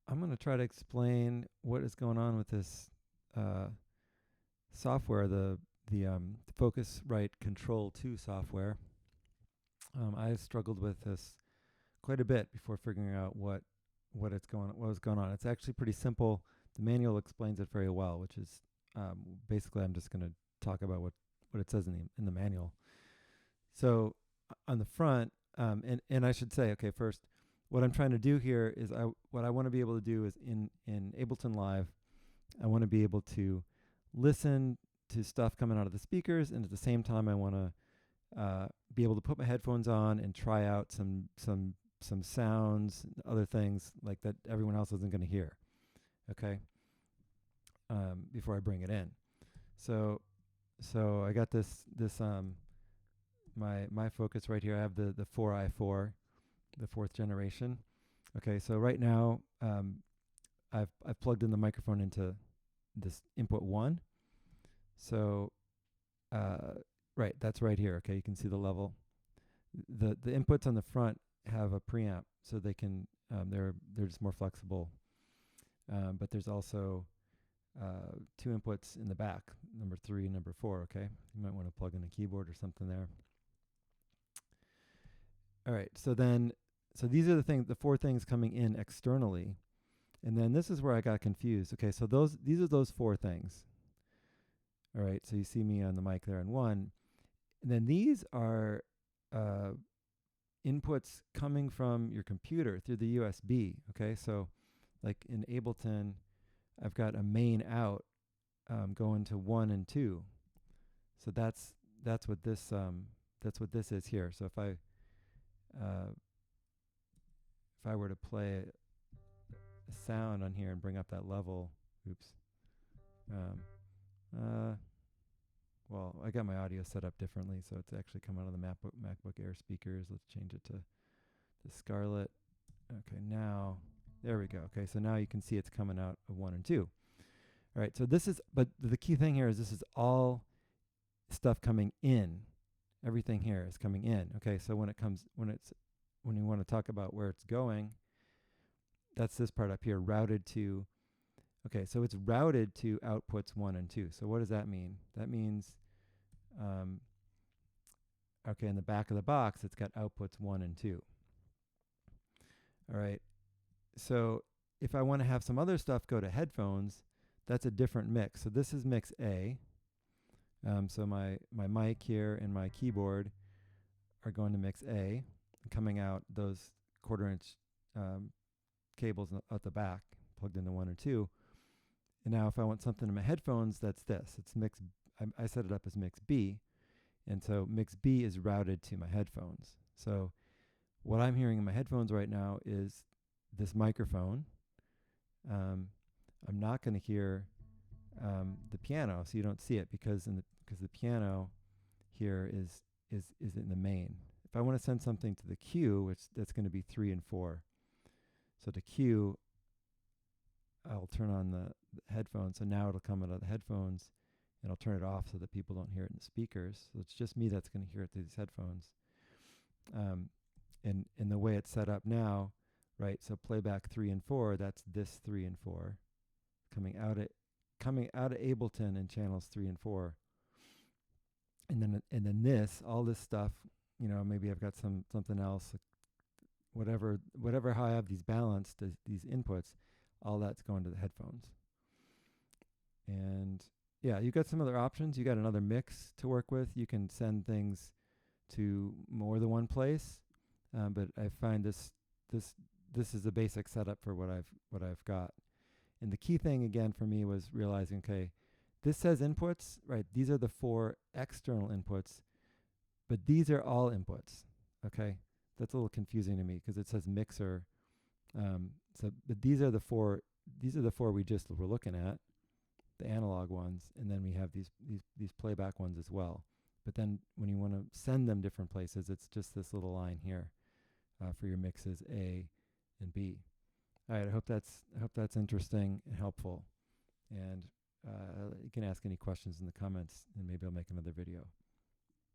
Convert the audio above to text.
I'm going to try to explain what is going on with this uh, software, the Focusrite Control 2 software. I struggled with this quite a bit before figuring out what was going on. It's actually pretty simple. The manual explains it very well, which is basically I'm just going to talk about what it says in the manual. So on the front, and I should say, okay, first, what I'm trying to do here is what I want to be able to do is in Ableton Live, I want to be able to listen to stuff coming out of the speakers, and at the same time, I want to be able to put my headphones on and try out some sounds, other things like that everyone else isn't going to hear. Okay, before I bring it in. So I got this my focus right here. I have the 4i4, the 4th generation. Okay, so right now I've plugged in the microphone into this input 1. So right, that's right here. Okay, you can see the level. The inputs on the front have a preamp, so they can they're just more flexible. But there's also 2 inputs in the back, number 3 and number 4. Okay, you might want to plug in a keyboard or something there. All right, so these are the 4 things coming in externally, and then this is where I got confused. Okay, so these are those 4 things. All right, so you see me on the mic there in 1, and then these are inputs coming from your computer through the USB. Okay, so like in Ableton, I've got a main out going to 1 and 2. So that's what this is here. So if I were to play a sound on here and bring up that level, oops. Well, I got my audio set up differently, so it's actually coming out of the MacBook Air speakers. Let's change it to the Scarlett. Okay, now, there we go. Okay, so now you can see it's coming out of 1 and 2. All right, so this is, but the key thing here is this is all stuff coming in. Everything here is coming in. Okay, so when you want to talk about where it's going, that's this part up here, routed to. Okay, so it's routed to outputs 1 and 2. So what does that mean? That means, okay, in the back of the box, it's got outputs 1 and 2. All right, so if I want to have some other stuff go to headphones, that's a different mix. So this is mix A. So my mic here and my keyboard are going to mix A, and coming out those 1/4-inch cables at the back, plugged into 1 or 2. And now if I want something in my headphones, that's this. It's mix. I set it up as mix B. And so mix B is routed to my headphones. So what I'm hearing in my headphones right now is this microphone. I'm not going to hear the piano, so you don't see it because the piano here is in the main. If I want to send something to the Q, that's going to be 3 and 4. So to Q, I'll turn on the headphones, so now it'll come out of the headphones, and I'll turn it off so that people don't hear it in the speakers. So it's just me that's going to hear it through these headphones. And the way it's set up now, right? So playback 3 and 4, that's this 3 and 4 coming out of Ableton in channels 3 and 4. And then all this stuff, maybe I've got something else, whatever how I have these balanced, these inputs, all that's going to the headphones. And yeah, you got some other options. You got another mix to work with. You can send things to more than one place, but I find this is the basic setup for what I've got. And the key thing again for me was realizing, okay, this says inputs, right? These are the 4 external inputs, but these are all inputs. Okay, that's a little confusing to me because it says mixer. But these are the 4. These are the 4 we just were looking at, the analog ones, and then we have these playback ones as well. But then when you want to send them different places, it's just this little line here for your mixes A and B. All right, I hope that's interesting and helpful. And you can ask any questions in the comments, and maybe I'll make another video.